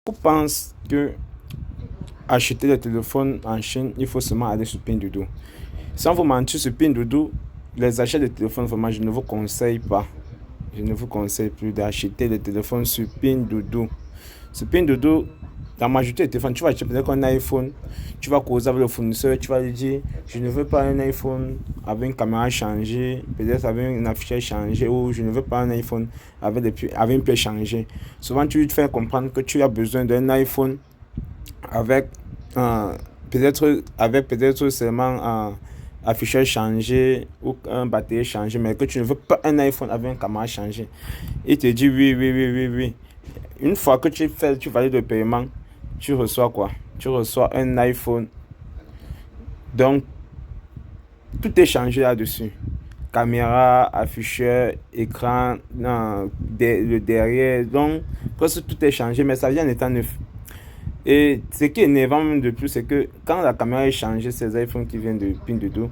Beaucoup pensent que acheter des téléphones en Chine, il faut seulement aller sur Pinduoduo. Sans vous mentir, sur Pinduoduo, les achats de téléphones, vraiment, je ne vous conseille pas. Je ne vous conseille plus d'acheter des téléphones sur Pinduoduo. Sur Pinduoduo, la majorité des téléphones, tu vas acheter peut-être un iPhone, tu vas causer avec le fournisseur, tu vas lui dire, je ne veux pas un iPhone avec une caméra changée, peut-être avec un affichage changé, ou je ne veux pas un iPhone avec une pièce changée. Souvent, tu lui fais comprendre que tu as besoin d'un iPhone avec peut-être seulement un affichage changé ou un batterie changé, mais que tu ne veux pas un iPhone avec un caméra changé. Il te dit oui, oui, oui, oui, oui. Une fois que tu valides le paiement, tu reçois quoi? Tu reçois un iPhone. Donc, tout est changé là-dessus. Caméra, afficheur, écran, le derrière. Donc, presque tout est changé, mais ça vient en étant neuf. Et ce qui est énervant même de plus, c'est que quand la caméra est changée, ces iPhones qui viennent de Pinduoduo,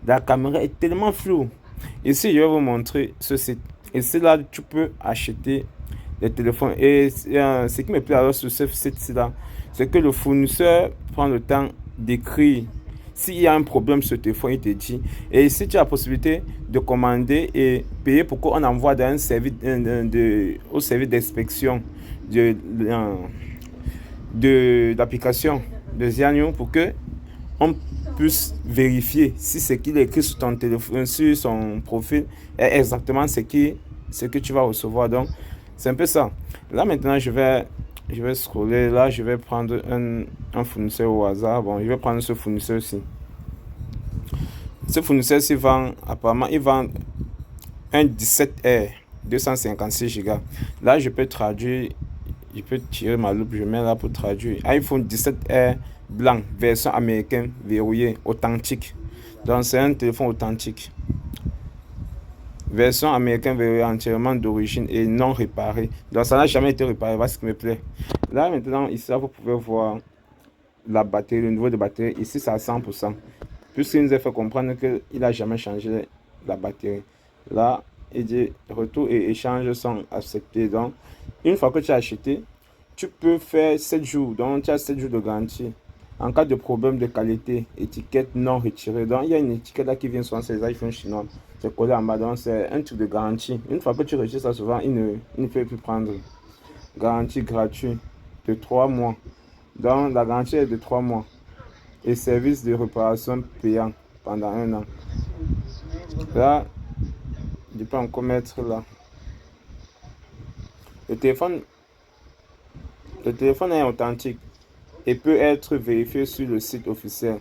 la caméra est tellement floue. Ici, je vais vous montrer ce site. Et c'est là que tu peux acheter des téléphones. Et ce qui me plaît alors sur ce site-là, c'est que le fournisseur prend le temps d'écrire. S'il y a un problème sur ce téléphone, il te dit. Et si tu as la possibilité de commander et payer pour qu'on envoie dans un service, au service d'inspection de l'application de Xiaomi pour que on puisse vérifier si ce qu'il écrit sur ton téléphone, sur son profil est exactement ce que tu vas recevoir. Donc, c'est un peu ça. Là, maintenant, je vais scroller. Là, je vais prendre un fournisseur au hasard. Bon, je vais prendre ce fournisseur-ci. Ce fournisseur-ci vend, apparemment, il vend un 17R 256 Go. Là, je peux traduire. Je peux tirer ma loupe, je mets là pour traduire. iPhone 17R blanc, version américaine, verrouillée, authentique. Donc c'est un téléphone authentique. Version américaine verrouillée, entièrement d'origine et non réparée. Donc ça n'a jamais été réparé, voilà ce qui me plaît. Là maintenant, ici là, vous pouvez voir la batterie, le niveau de batterie. Ici c'est à 100%. Puisqu'il nous a fait comprendre qu'il n'a jamais changé la batterie. Là, il dit retour et échange sont acceptés. Donc, une fois que tu as acheté, tu peux faire 7 jours. Donc, tu as 7 jours de garantie. En cas de problème de qualité, étiquette non retirée. Donc, il y a une étiquette là qui vient souvent sur les iPhones chinois. C'est collé en bas. Donc, c'est un truc de garantie. Une fois que tu retires ça, souvent, il ne peut plus prendre. Garantie gratuite de 3 mois. Donc, la garantie est de 3 mois. Et service de réparation payant pendant 1 an. Là, je peux encore mettre là. Le téléphone, le téléphone est authentique et peut être vérifié sur le site officiel.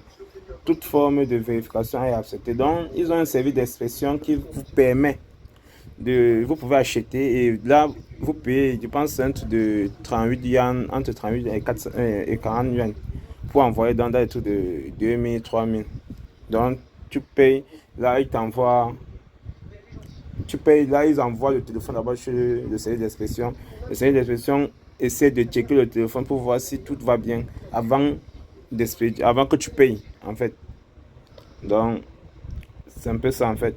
Toute forme de vérification est acceptée. Donc, ils ont un service d'inspection qui vous permet vous pouvez acheter et là, vous payez, je pense, un truc de 38 yuan, entre 38 et 40 yuan pour envoyer dans des trucs de 2000, 3000. Donc, tu payes, là, ils envoient le téléphone d'abord chez le service d'inspection. Le service d'inspection essaie de checker le téléphone pour voir si tout va bien avant que tu payes, en fait. Donc, c'est un peu ça, en fait.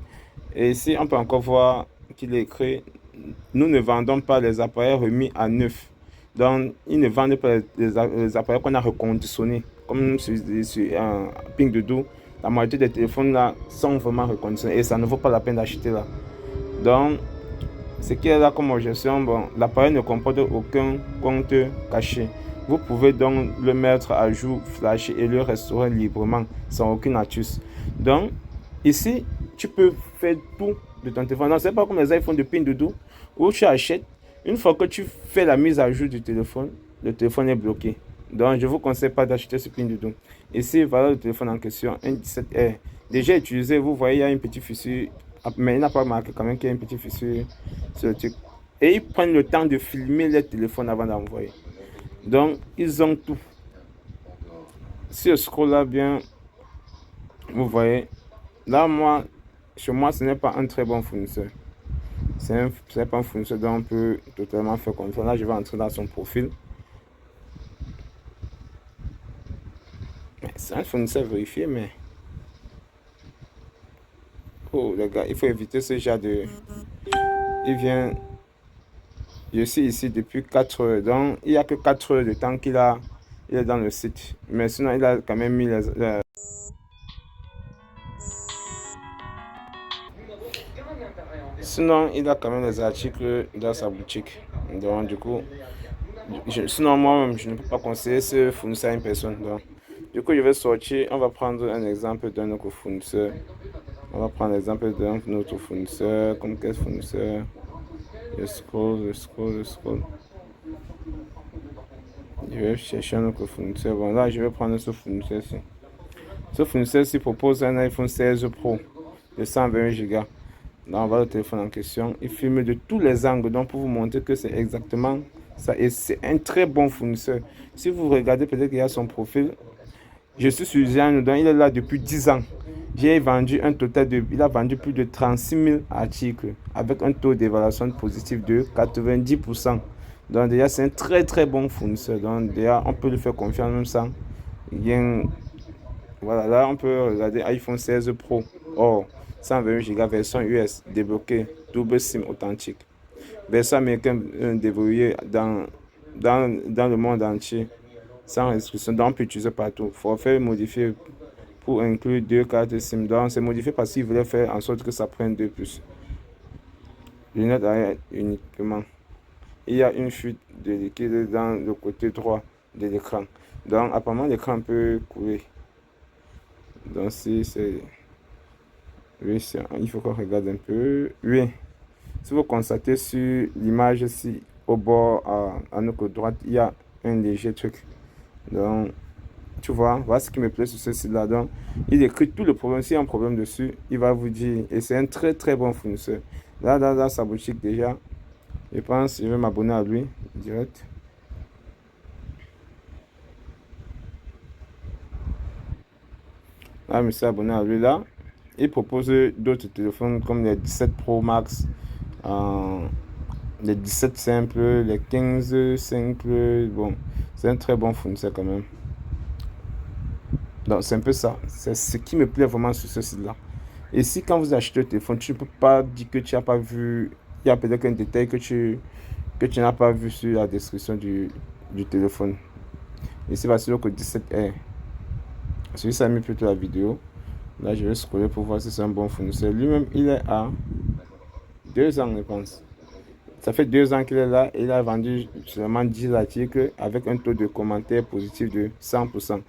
Et ici, on peut encore voir qu'il est écrit, nous ne vendons pas les appareils remis à neuf. Donc, ils ne vendent pas les appareils qu'on a reconditionnés. Comme sur un Pinduoduo, la majorité des téléphones là sont vraiment reconditionnés et ça ne vaut pas la peine d'acheter là. Donc, ce qui est là comme objection, bon, l'appareil ne comporte aucun compte caché. Vous pouvez donc le mettre à jour, flasher et le restaurer librement, sans aucune astuce. Donc, ici, tu peux faire tout de ton téléphone. Donc, c'est pas comme les iPhones de Pinduoduo où tu achètes. Une fois que tu fais la mise à jour du téléphone, le téléphone est bloqué. Donc, je ne vous conseille pas d'acheter ce Pinduoduo. Ici, voilà le téléphone en question, un 17R. Déjà utilisé, vous voyez, il y a une petite fissure. Mais il n'a pas marqué quand même qu'il y a une petite fissure sur le truc. Et ils prennent le temps de filmer les téléphones avant d'envoyer. Donc, ils ont tout. Si je scroll là bien, vous voyez. Là, chez moi, ce n'est pas un très bon fournisseur. C'est pas un fournisseur dont on peut totalement faire confiance. Là, je vais entrer dans son profil. C'est un fournisseur vérifié, mais... Oh, les gars, il faut éviter ce genre de... Il vient Je suis ici depuis 4 heures. Donc, il n'y a que 4 heures de temps il est dans le site. Mais sinon, il a quand même mis sinon, il a quand même les articles dans sa boutique. Donc, du coup, sinon, moi-même, je ne peux pas conseiller ce fournisseur à une personne. Donc, du coup, je vais sortir. On va prendre un exemple d'un autre fournisseur. On va prendre l'exemple d'un autre fournisseur. Comme quel fournisseur? Je scroll. Je vais chercher un autre fournisseur. Bon, là, je vais prendre ce fournisseur-ci. Ce fournisseur-ci propose un iPhone 16 Pro de 120 Go. Là, on va le téléphone en question. Il filme de tous les angles, donc pour vous montrer que c'est exactement ça. Et c'est un très bon fournisseur. Si vous regardez, peut-être qu'il y a son profil. Je suis sur Zian, donc il est là depuis 10 ans. Il a vendu plus de 36 000 articles avec un taux d'évaluation positif de 90%. Donc déjà, c'est un très très bon fournisseur. Donc déjà, on peut lui faire confiance même sans rien. Voilà, là, on peut regarder iPhone 16 Pro. Oh, 128 Go version US débloquée, double SIM authentique. Version américaine déverrouillée dans le monde entier, sans restriction. Donc, on peut utiliser partout. Forfait modifié pour inclure 2 cartes SIM. Donc, c'est modifié parce qu'il voulait faire en sorte que ça prenne 2 puces. Lunettes arrière uniquement. Il y a une fuite de liquide dans le côté droit de l'écran. Donc, apparemment, l'écran peut couler. Donc, si c'est... Oui, il faut qu'on regarde un peu. Oui. Si vous constatez sur l'image ici, au bord à notre droite, il y a un léger truc. Donc, tu vois, voilà ce qui me plaît sur ce site-là. Donc, il écrit tout le problème. S'il y a un problème dessus, il va vous dire. Et c'est un très très bon fournisseur. Là, dans sa boutique déjà, je pense que je vais m'abonner à lui direct. Là, je me suis abonné à lui là. Il propose d'autres téléphones comme les 17 Pro Max, les 17 simples, les 15 simples. Bon, c'est un très bon fournisseur quand même. Donc, c'est un peu ça. C'est ce qui me plaît vraiment sur ce site-là. Et si quand vous achetez le téléphone, tu ne peux pas dire que tu n'as pas vu, il y a peut-être un détail que tu n'as pas vu sur la description du téléphone. Ici, voici le code 17R. Celui ça a mis plutôt la vidéo. Là, je vais scroller pour voir si c'est un bon fournisseur. Lui-même, il est à 2 ans, je pense. Ça fait 2 ans qu'il est là et il a vendu seulement 10 articles avec un taux de commentaires positif de 100%.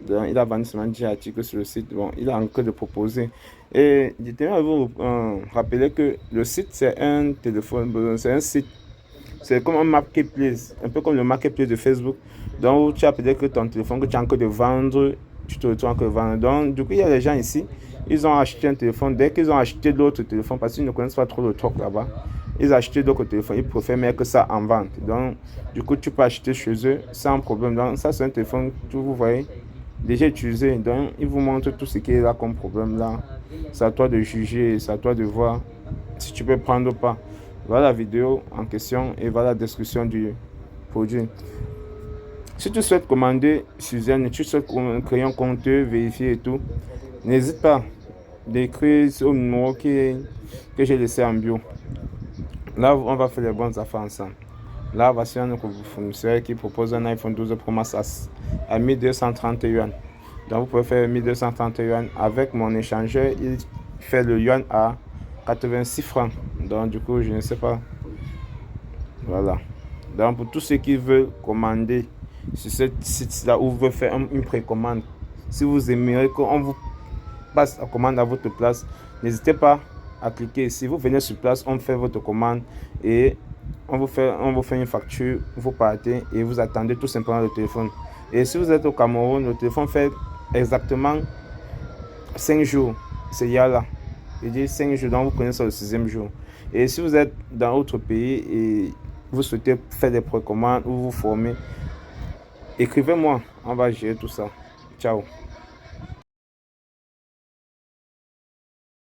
Donc, il a vendu seulement 10 articles sur le site. Bon, il a encore de proposer. Et je tiens à vous rappeler que le site, c'est un téléphone, c'est un site. C'est comme un marketplace, un peu comme le marketplace de Facebook. Donc, tu as peut-être que ton téléphone que tu as encore de vendre, tu te retrouves encore de vendre. Donc, du coup, il y a des gens ici, ils ont acheté un téléphone. Dès qu'ils ont acheté d'autres téléphones, parce qu'ils ne connaissent pas trop le truc là-bas, ils ont acheté d'autres téléphones, ils préfèrent mettre ça en vente. Donc, du coup, tu peux acheter chez eux sans problème. Donc, ça, c'est un téléphone que vous voyez déjà utilisé. Donc, ils vous montrent tout ce qui est là comme problème là. C'est à toi de juger, c'est à toi de voir si tu peux prendre ou pas. Voilà la vidéo en question et voilà la description du produit. Si tu souhaites commander Suzanne, tu souhaites créer un compte, vérifier et tout, n'hésite pas d'écrire au numéro que j'ai laissé en bio. Là, on va faire les bonnes affaires ensemble. Là, voici un autre fournisseur qui propose un iPhone 12 Pro Max à 1230 yuan. Donc, vous pouvez faire 1230 yuan. Avec mon échangeur, il fait le yuan à 86 francs. Donc, du coup, je ne sais pas. Voilà. Donc, pour tous ceux qui veulent commander sur ce site-là ou veulent faire une précommande, si vous aimeriez qu'on vous passe la commande à votre place, n'hésitez pas à cliquer ici. Vous venez sur place, on fait votre commande et on vous fait une facture, vous partez et vous attendez tout simplement le téléphone. Et si vous êtes au Cameroun, le téléphone fait exactement 5 jours. C'est hier là. Je dis 5 jours, donc vous prenez ça le 6e jour. Et si vous êtes dans autre pays et vous souhaitez faire des précommandes ou vous former, écrivez-moi, on va gérer tout ça. Ciao.